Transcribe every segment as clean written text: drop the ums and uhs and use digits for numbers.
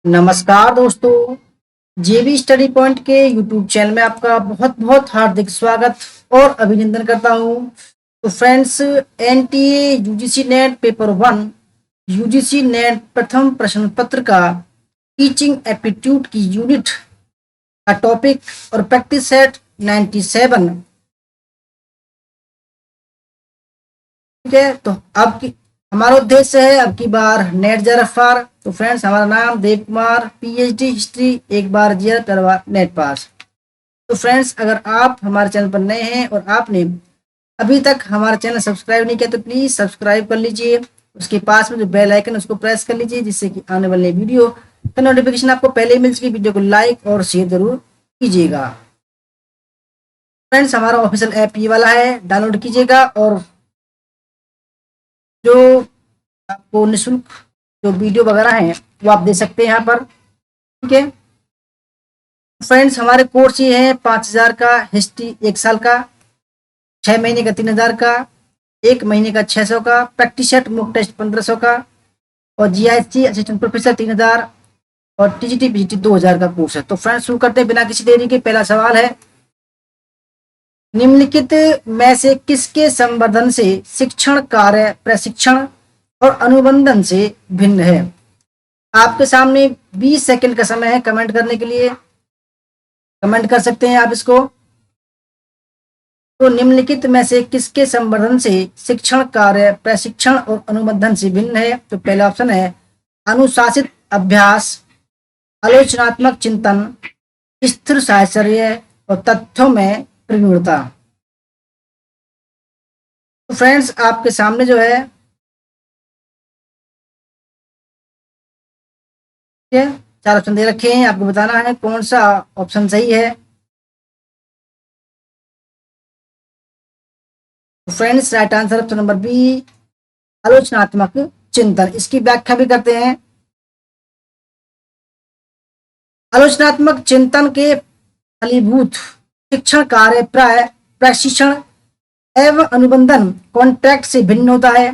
नमस्कार दोस्तों। जेबी study point के यूट्यूब चैनल में आपका बहुत बहुत हार्दिक स्वागत और अभिनंदन करता हूं। तो friends, NTA UGC net paper 1 UGC net प्रथम प्रश्न पत्र का टीचिंग एप्टीट्यूड की यूनिट का टॉपिक और प्रैक्टिस सेट 97। ठीक है, तो आपकी हमारा उद्देश्य है अब की बार नेट जरफार। तो फ्रेंड्स, हमारा नाम देव कुमार, पीएचडी हिस्ट्री, एक बार जीआर करवा नेट पास। तो फ्रेंड्स, अगर आप हमारे चैनल पर नए हैं और आपने अभी तक हमारा चैनल सब्सक्राइब नहीं किया तो प्लीज सब्सक्राइब कर लीजिए। उसके पास में जो बेल आइकन उसको प्रेस कर लीजिए, जिससे कि आने वाले वीडियो का नोटिफिकेशन आपको पहले ही मिल सके। वीडियो को लाइक और शेयर जरूर कीजिएगा। फ्रेंड्स, हमारा ऑफिशियल ऐप ये वाला है, डाउनलोड कीजिएगा और जो आपको निःशुल्क जो वीडियो वगैरह हैं वो आप दे सकते हैं यहाँ पर। ठीक है फ्रेंड्स, हमारे कोर्स ये है 5,000 का हिस्ट्री, 1 साल का, 6 महीने का 3,000 का, 1 महीने का 600 का, प्रैक्टिस सेट मॉक टेस्ट 1,500 का और जीआईएससी असिस्टेंट प्रोफेसर 3,000 और टीजीटी पीजीटी 2,000 का कोर्स है। तो फ्रेंड्स, शुरू करते हैं बिना किसी देरी के। पहला सवाल है, निम्नलिखित में से किसके संवर्धन से शिक्षण कार्य प्रशिक्षण और अनुबंधन से भिन्न है? आपके सामने 20 सेकंड का समय है कमेंट करने के लिए। कमेंट कर सकते हैं आप इसको। तो निम्नलिखित में से किसके संवर्धन से शिक्षण कार्य प्रशिक्षण और अनुबंधन से भिन्न है? तो पहला ऑप्शन है अनुशासित अभ्यास, आलोचनात्मक चिंतन, स्थिर साहचर्य और तथ्यों में प्रवीणता। तो फ्रेंड्स, आपके सामने जो है ये 4 ऑप्शन दे रखे हैं, आपको बताना है कौन सा ऑप्शन सही है। तो friends, right answer option number B, आलोचनात्मक चिंतन। इसकी व्याख्या भी करते हैं। आलोचनात्मक चिंतन के फलीभूत शिक्षण कार्य प्राय प्रशिक्षण एवं अनुबंधन कॉन्ट्रैक्ट से भिन्न होता है।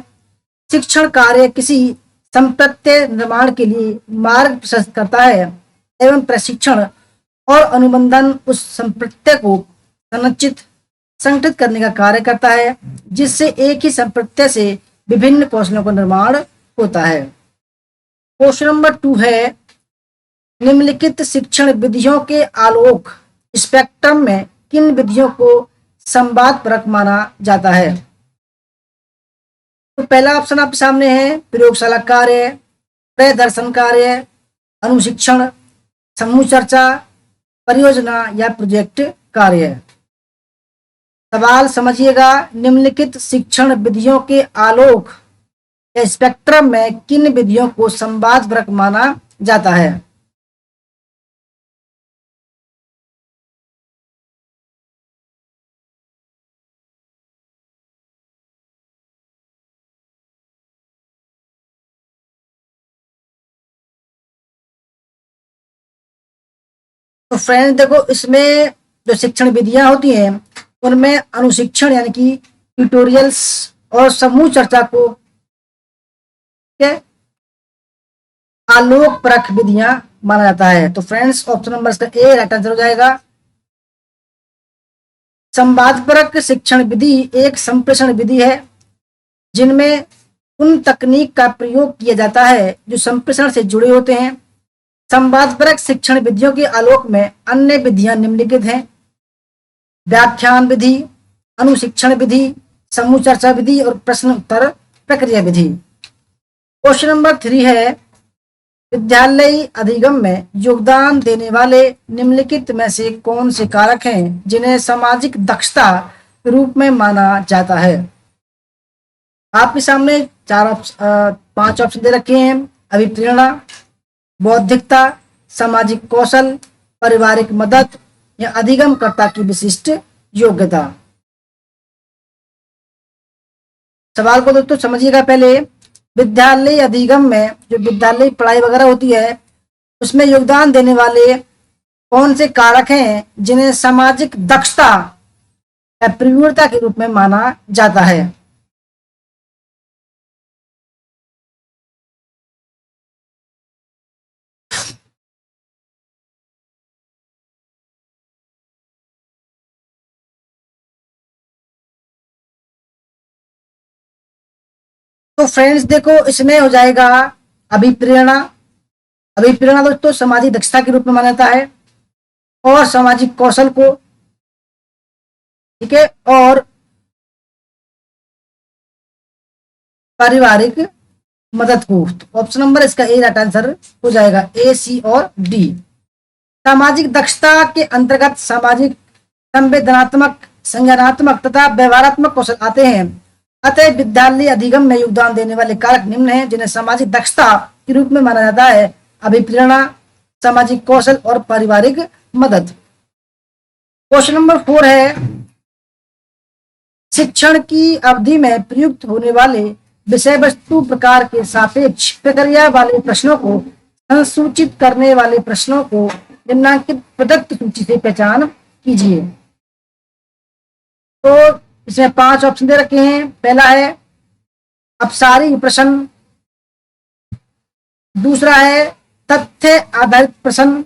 शिक्षण कार्य किसी संप्रत्यय निर्माण के लिए मार्ग प्रशस्त करता है एवं प्रशिक्षण और अनुबंधन उस संप्रत्यय को संरचित संगठित करने का कार्य करता है, जिससे एक ही संप्रत्यय से विभिन्न कौशलों का निर्माण होता है। क्वेश्चन नंबर 2 है, निम्नलिखित शिक्षण विधियों के आलोक स्पेक्ट्रम में किन विधियों को संवाद परक माना जाता है? तो पहला ऑप्शन आपके सामने है प्रयोगशाला कार्य, प्रदर्शन कार्य, अनुशिक्षण, समूह चर्चा, परियोजना या प्रोजेक्ट कार्य। सवाल समझिएगा, निम्नलिखित शिक्षण विधियों के आलोक या स्पेक्ट्रम में किन विधियों को संवाद परक माना जाता है? तो फ्रेंड्स देखो, इसमें जो शिक्षण विधियां होती हैं उनमें अनुशिक्षण यानी कि ट्यूटोरियल्स और समूह चर्चा को आलोक परक विधियां माना जाता है। तो फ्रेंड्स, ऑप्शन नंबर इसका ए राइट आंसर हो जाएगा। संवाद परक शिक्षण विधि एक संप्रेषण विधि है जिनमें उन तकनीक का प्रयोग किया जाता है जो संप्रेषण से जुड़े होते हैं। संवादपरक शिक्षण विधियों के आलोक में अन्य विधियां निम्नलिखित हैं: व्याख्यान विधि, अनुशिक्षण विधि, समूह चर्चा विधि और प्रश्न उत्तर प्रक्रिया विधि। क्वेश्चन नंबर 3 है, विद्यालयी अधिगम में योगदान देने वाले निम्नलिखित में से कौन से कारक हैं जिन्हें सामाजिक दक्षता के रूप में माना जाता है? आपके सामने 5 ऑप्शन दे रखे हैं। अभिप्रेरणा, बौद्धिकता, सामाजिक कौशल, पारिवारिक मदद या अधिगमकर्ता की विशिष्ट योग्यता। सवाल को दोस्तों समझिएगा। पहले, विद्यालय अधिगम में जो विद्यालय पढ़ाई वगैरह होती है उसमें योगदान देने वाले कौन से कारक हैं जिन्हें सामाजिक दक्षता या प्रवीणता के रूप में माना जाता है? तो फ्रेंड्स देखो, इसमें हो जाएगा अभिप्रेरणा। अभिप्रेरणा दोस्तों सामाजिक दक्षता के रूप में माना जाता है, और सामाजिक कौशल को, ठीक है, और पारिवारिक मदद को। तो ऑप्शन नंबर इसका ए राइट आंसर हो जाएगा, ए, सी और डी। सामाजिक दक्षता के अंतर्गत सामाजिक, संवेदनात्मक, संज्ञानात्मक तथा व्यवहारात्मक कौशल आते हैं। अतः विद्यालय अधिगम में योगदान देने वाले कारक निम्न हैं, जिन्हें सामाजिक दक्षता के रूप में माना जाता है: अभिप्रेरणा, सामाजिक कौशल और पारिवारिक मदद। क्वेश्चन नंबर 4 है, शिक्षण की अवधि में प्रयुक्त होने वाले विषय वस्तु प्रकार के सापेक्ष प्रक्रिया वाले प्रश्नों को संसूचित करने वाले प्रश्नों को निम्नलिखित प्रदत्त सूची से पहचान कीजिए। तो इसमें 5 ऑप्शन दे रखे हैं। पहला है अपसारी प्रश्न, दूसरा है तथ्य आधारित प्रश्न,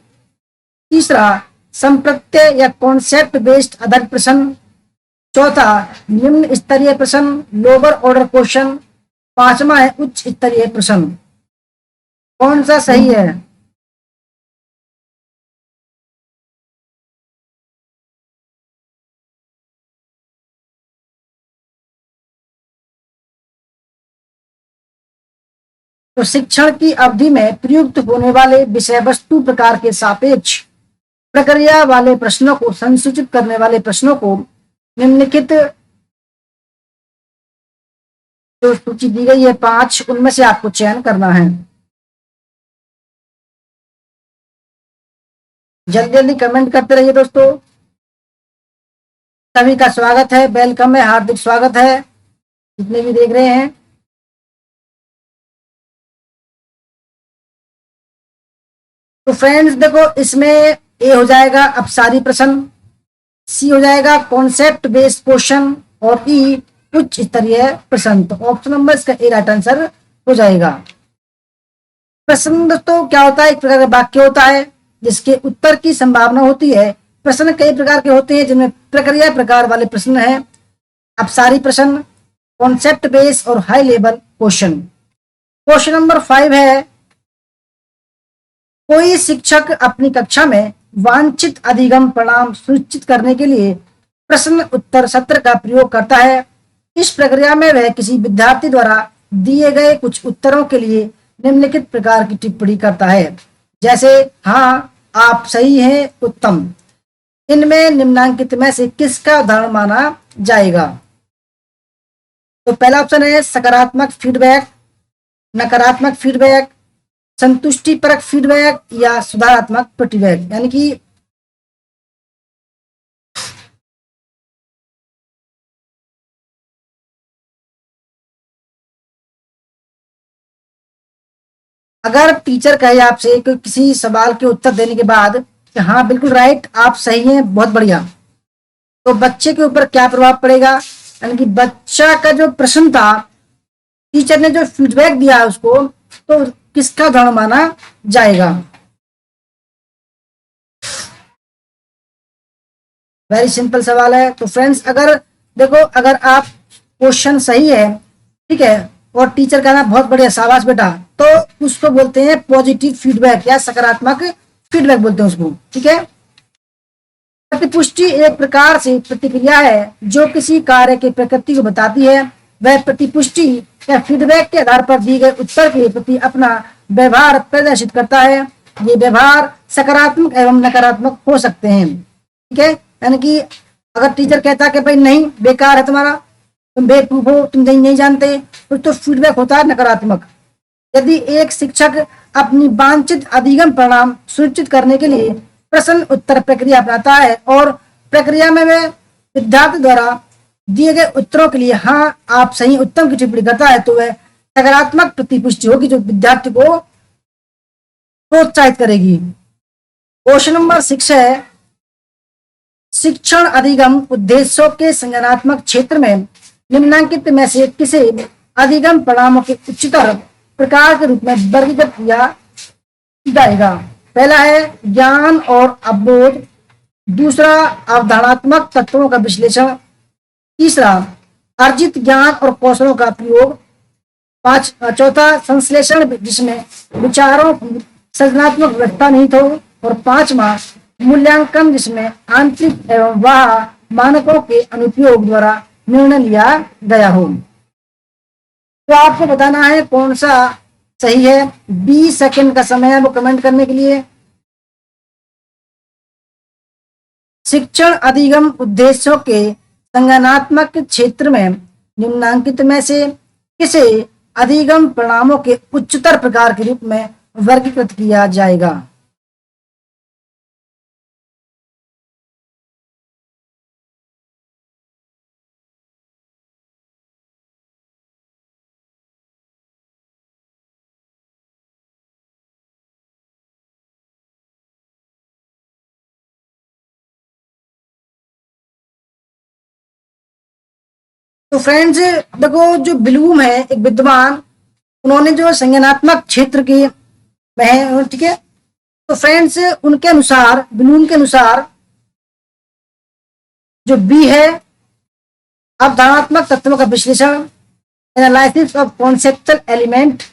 तीसरा संप्रत्यय या कॉन्सेप्ट बेस्ड आधारित प्रश्न, चौथा निम्न स्तरीय प्रश्न, लोअर ऑर्डर क्वेश्चन, पांचवा है उच्च स्तरीय प्रश्न। कौन सा सही है? तो शिक्षण की अवधि में प्रयुक्त होने वाले विषय वस्तु प्रकार के सापेक्ष प्रक्रिया वाले प्रश्नों को संसूचित करने वाले प्रश्नों को निम्नलिखित जो सूची दी गई है 5, उनमें से आपको चयन करना है। जल्दी जल्दी कमेंट करते रहिए दोस्तों। सभी का स्वागत है, वेलकम है, हार्दिक स्वागत है जितने भी देख रहे हैं। तो फ्रेंड्स देखो, इसमें ए हो जाएगा अपसारी प्रश्न, सी हो जाएगा कॉन्सेप्ट बेस्ड क्वेश्चन, और ई उच्च स्तरीय प्रश्न। तो ऑप्शन नंबर इसका ए राइट आंसर हो जाएगा। प्रश्न दोस्तों क्या होता है? एक प्रकार का वाक्य होता है जिसके उत्तर की संभावना होती है। प्रश्न कई प्रकार के होते हैं, जिनमें प्रक्रिया प्रकार वाले प्रश्न हैं, अपसारी प्रश्न, कॉन्सेप्ट बेस्ड और high level question. Question number 5 है, कोई शिक्षक अपनी कक्षा में वांछित अधिगम परिणाम सुनिश्चित करने के लिए प्रश्न उत्तर सत्र का प्रयोग करता है। इस प्रक्रिया में वह किसी विद्यार्थी द्वारा दिए गए कुछ उत्तरों के लिए निम्नलिखित प्रकार की टिप्पणी करता है, जैसे हाँ, आप सही हैं, उत्तम। इनमें निम्नांकित में से किसका उदाहरण माना जाएगा? तो पहला ऑप्शन है सकारात्मक फीडबैक, नकारात्मक फीडबैक, संतुष्टिपरक फीडबैक या सुधारात्मक प्रतिबैक। यानी कि अगर टीचर कहे आपसे कि किसी सवाल के उत्तर देने के बाद कि हाँ बिल्कुल राइट, आप सही हैं, बहुत बढ़िया, तो बच्चे के ऊपर क्या प्रभाव पड़ेगा? यानी कि बच्चा का जो प्रश्न था, टीचर ने जो फीडबैक दिया उसको, तो किसका उदाहरण माना जाएगा? वेरी सिंपल सवाल है। तो फ्रेंड्स अगर देखो, अगर आप क्वेश्चन सही है, ठीक है, और टीचर कहना बहुत बढ़िया, शाबाश बेटा, तो उसको बोलते हैं पॉजिटिव फीडबैक या सकारात्मक फीडबैक बोलते हैं उसको, ठीक है। प्रतिपुष्टि एक प्रकार से प्रतिक्रिया है जो किसी कार्य की प्रकृति को बताती है। वह प्रतिपुष्टि या फीडबैक के आधार पर दिए गए उत्तर के प्रति अपना व्यवहार प्रदर्शित करता है। ये व्यवहार सकारात्मक एवं नकारात्मक हो सकते हैं, ठीक है। यानी कि अगर टीचर कहता है कि भाई नहीं, बेकार है तुम्हारा, तुम बेवकूफ हो, तुम नहीं जानते, तो फीडबैक होता है नकारात्मक। यदि एक शिक्षक अपनी वांछित अधिगम परिणाम सुनिश्चित करने के लिए प्रश्न उत्तर प्रक्रिया अपनाता है और प्रक्रिया में वह विद्यार्थी द्वारा दिए गए उत्तरों के लिए हाँ, आप सही, उत्तम की टिप्पणी करता है, तो वह सकारात्मक प्रतिपुष्टि होगी जो विद्यार्थी को प्रोत्साहित करेगी। क्वेश्चन नंबर 6 है, शिक्षण अधिगम उद्देश्यों के संज्ञानात्मक क्षेत्र में निम्नांकित में से किसे अधिगम परिणामों के उच्चतर प्रकार के रूप में वर्गीकृत किया जाएगा? पहला है ज्ञान और अवबोध, दूसरा अवधारणात्मक तत्वों का विश्लेषण, तीसरा अर्जित ज्ञान और कौशलों का प्रयोग, चौथा संश्लेषण, जिसमें विचारों की सृजनात्मक व्यवस्था निहित हो। और पांचवा मूल्यांकन, जिसमें आंतरिक एवं बाह्य मानकों के अनुप्रयोग द्वारा निर्णय लिया गया हो। तो आपको बताना है कौन सा सही है। 20 सेकंड का समय है वो कमेंट करने के लिए। शिक्षण अधिगम उद्देश्यों के संज्ञानात्मक क्षेत्र में निम्नांकित में से किसे अधिगम परिणामों के उच्चतर प्रकार के रूप में वर्गीकृत किया जाएगा? तो फ्रेंड्स देखो, जो ब्लूम है एक विद्वान, उन्होंने जो संज्ञानात्मक क्षेत्र की है, ठीक है। तो फ्रेंड्स उनके अनुसार, ब्लूम के अनुसार जो बी है अवधारणात्मक तत्वों का विश्लेषण, analysis of conceptual element.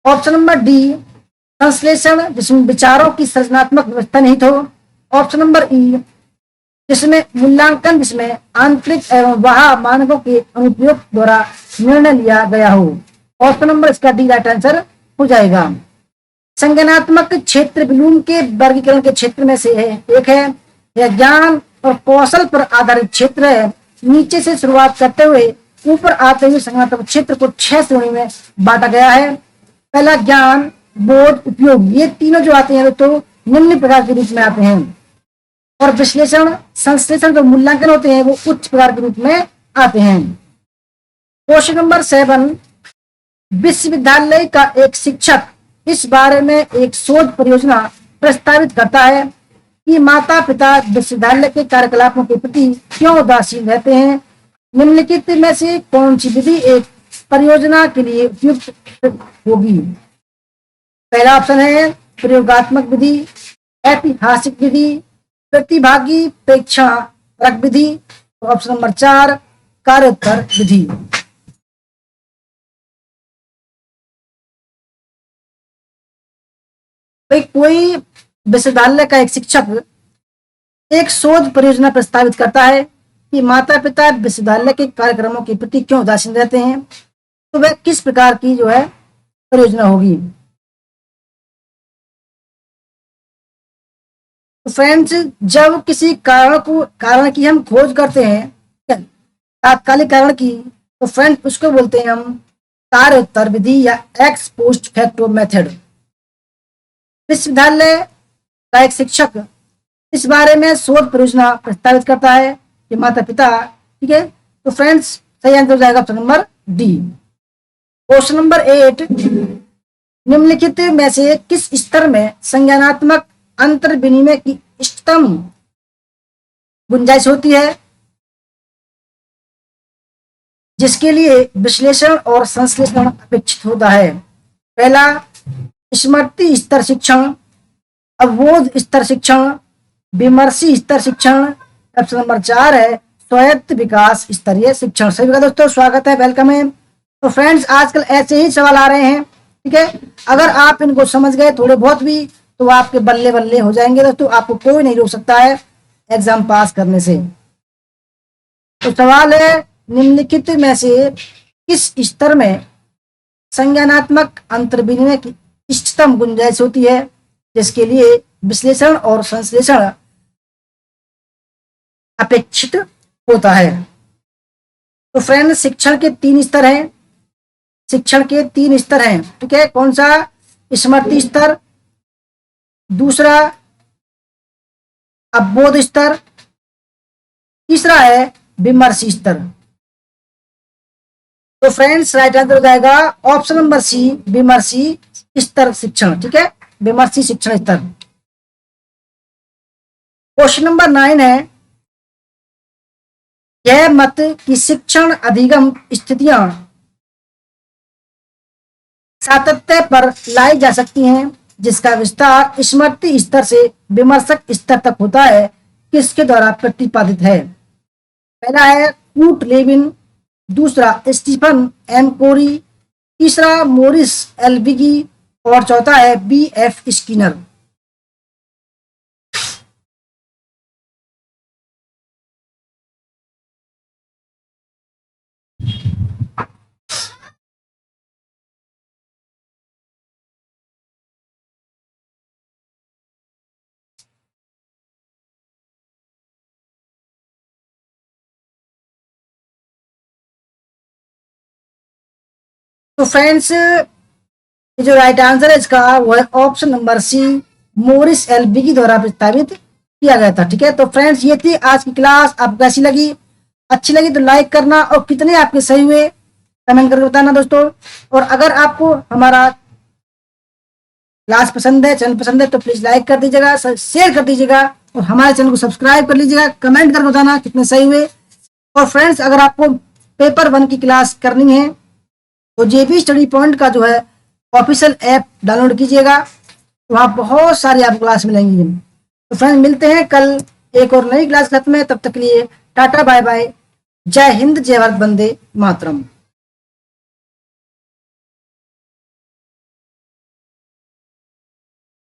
Option number D संश्लेषण, जिसमें विचारों की सृजनात्मक व्यवस्था निहित हो। ऑप्शन नंबर ई जिसमें मूल्यांकन, जिसमें आंतरिक एवं बाह्य मानकों के अनुप्रयोग द्वारा निर्णय लिया गया हो। ऑप्शन नंबर इसका डी राइट आंसर हो जाएगा। संज्ञानात्मक क्षेत्र ब्लूम के वर्गीकरण के क्षेत्र में से है, एक है यह ज्ञान और कौशल पर आधारित क्षेत्र है। नीचे से शुरुआत करते हुए ऊपर आते हुए संज्ञानात्मक क्षेत्र को 6 श्रेणी में बांटा गया है। पहला ज्ञान, बोध, उपयोग, ये तीनों जो आते हैं तो निम्न प्रकार के रूप में आते हैं। और विश्लेषण, संश्लेषण, जो मूल्यांकन होते हैं वो उच्च प्रकार के रूप में आते हैं। क्वेश्चन नंबर 7, विश्वविद्यालय का एक शिक्षक इस बारे में एक शोध परियोजना प्रस्तावित करता है कि माता पिता विश्वविद्यालय के कार्यकलापों के प्रति क्यों उदासीन रहते हैं। निम्नलिखित में से कौन सी विधि एक परियोजना के लिए उपयुक्त होगी? पहला ऑप्शन है प्रयोगात्मक विधि, ऐतिहासिक विधि, प्रतिभागी प्रेक्षापरक विधि। ऑप्शन नंबर 4 कार्योत्तर विधि। कोई विश्वविद्यालय का एक शिक्षक एक शोध परियोजना प्रस्तावित करता है कि माता पिता विश्वविद्यालय के कार्यक्रमों के प्रति क्यों उदासीन रहते हैं, तो वह किस प्रकार की जो है परियोजना होगी? तो फ्रेंड्स, जब किसी कारण की हम खोज करते हैं, तात्कालिक कारण की, तो फ्रेंड्स उसको बोलते हैं हम कार्योत्तर विधि या एक्स पोस्ट फैक्टो मेथड। विश्वविद्यालय का एक शिक्षक इस बारे में शोध परियोजना प्रस्तावित करता है कि माता पिता, ठीक है। तो फ्रेंड्स सही आंसर हो जाएगा option number D. Question number 8, निम्नलिखित में से किस स्तर में संज्ञानात्मक अंतर विनिमय की इष्टतम गुंजाइश होती है, जिसके लिए विश्लेषण और संश्लेषण अपेक्षित होता है? पहला स्मृति स्तर शिक्षण, अवबोध स्तर शिक्षण, विमर्शी स्तर शिक्षण। ऑप्शन नंबर 4 है स्वायत्त विकास स्तरीय शिक्षण। सभी का दोस्तों स्वागत है, वेलकम है। तो फ्रेंड्स आजकल ऐसे ही सवाल आ रहे हैं, ठीक है। अगर आप इनको समझ गए थोड़े बहुत भी, तो आपके बल्ले बल्ले हो जाएंगे दोस्तों, आपको कोई नहीं रोक सकता है एग्जाम पास करने से। तो सवाल है निम्नलिखित में से किस स्तर में संज्ञानात्मक अंतर विनिमय की इष्टतम गुंजाइश होती है, जिसके लिए विश्लेषण और संश्लेषण अपेक्षित होता है? तो फ्रेंड शिक्षण के 3 स्तर हैं, शिक्षण के 3 स्तर हैं, ठीक है। कौन सा? स्मृति स्तर, दूसरा अवबोध स्तर, तीसरा है विमर्शी स्तर। तो फ्रेंड्स राइट आंसर हो जाएगा ऑप्शन नंबर सी विमर्शी स्तर शिक्षण, ठीक है, विमर्शी शिक्षण स्तर। क्वेश्चन नंबर 9 है यह मत कि शिक्षण अधिगम स्थितियां सातत्य पर लाई जा सकती हैं, जिसका विस्तार स्मृति स्तर से विमर्शक स्तर तक होता है, किसके द्वारा प्रतिपादित है? पहला है कूट लेविन, दूसरा स्टीफन एम कोरी, तीसरा मोरिस एल्बिगी और चौथा है B.F. स्किनर। तो फ्रेंड्स, ये जो राइट आंसर है इसका वो है ऑप्शन नंबर सी, मोरिस एल्बिगी द्वारा प्रस्तावित किया गया था। ठीक है, तो फ्रेंड्स ये थी आज की क्लास। आपको कैसी लगी? अच्छी लगी तो लाइक करना और कितने आपके सही हुए कमेंट करके बताना दोस्तों। और अगर आपको हमारा क्लास पसंद है, चैनल पसंद है, तो प्लीज लाइक कर दीजिएगा, शेयर कर दीजिएगा और हमारे चैनल को सब्सक्राइब कर लीजिएगा। कमेंट करके बताना कितने सही हुए। और फ्रेंड्स, अगर आपको पेपर 1 की क्लास करनी है तो JB स्टडी पॉइंट का जो है ऑफिशियल ऐप डाउनलोड कीजिएगा, वहाँ बहुत सारी आपको क्लास मिलेंगी। तो फ्रेंड्स, मिलते हैं कल एक और नई क्लास खत्म है। तब तक के लिए टाटा बाय बाय। जय हिंद, जय भारत, वंदे मातरम।